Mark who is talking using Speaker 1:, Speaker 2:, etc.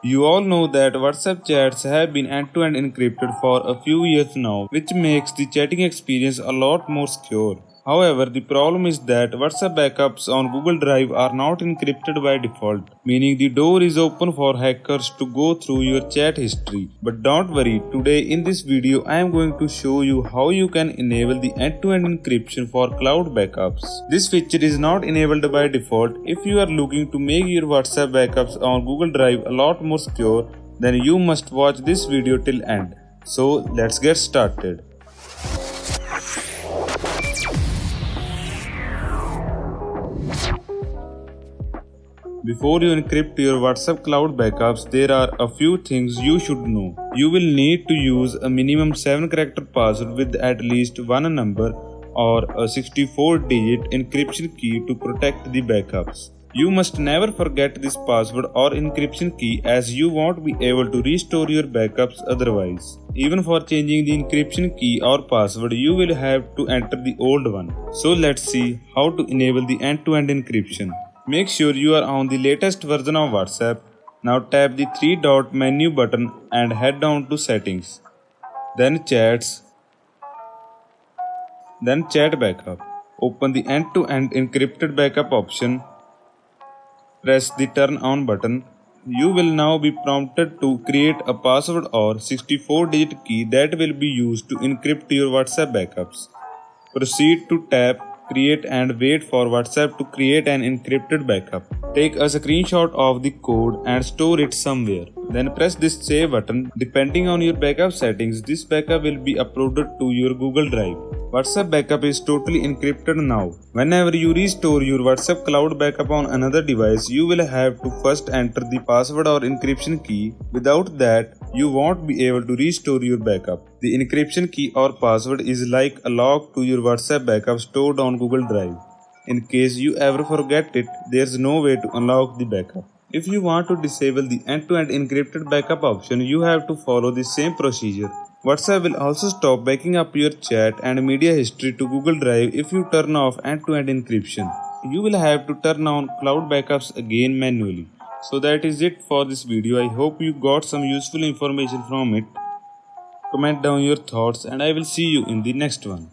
Speaker 1: You all know that WhatsApp chats have been end-to-end encrypted for a few years now, which makes the chatting experience a lot more secure. However, the problem is that WhatsApp backups on Google Drive are not encrypted by default, meaning the door is open for hackers to go through your chat history. But don't worry, today in this video I am going to show you how you can enable the end-to-end encryption for cloud backups. This feature is not enabled by default. If you are looking to make your WhatsApp backups on Google Drive a lot more secure, then you must watch this video till end. So let's get started. Before you encrypt your WhatsApp cloud backups, there are a few things you should know. You will need to use a minimum 7-character password with at least one number or a 64-digit encryption key to protect the backups. You must never forget this password or encryption key, as you won't be able to restore your backups otherwise. Even for changing the encryption key or password, you will have to enter the old one. So let's see how to enable the end-to-end encryption. Make sure you are on the latest version of WhatsApp. Now tap the 3-dot menu button and head down to Settings. Then Chats. Then Chat Backup. Open the end-to-end encrypted backup option. Press the Turn On button. You will now be prompted to create a password or 64-digit key that will be used to encrypt your WhatsApp backups. Proceed to tap Create and wait for WhatsApp to create an encrypted backup. Take a screenshot of the code and store it somewhere. Then press this Save button. Depending on your backup settings, this backup will be uploaded to your Google Drive. WhatsApp backup is totally encrypted now. Whenever you restore your WhatsApp cloud backup on another device, you will have to first enter the password or encryption key. Without that, you won't be able to restore your backup. The encryption key or password is like a lock to your WhatsApp backup stored on Google Drive. In case you ever forget it, there's no way to unlock the backup. If you want to disable the end-to-end encrypted backup option, you have to follow the same procedure. WhatsApp will also stop backing up your chat and media history to Google Drive if you turn off end-to-end encryption. You will have to turn on cloud backups again manually. So that is it for this video. I hope you got some useful information from it. Comment down your thoughts and I will see you in the next one.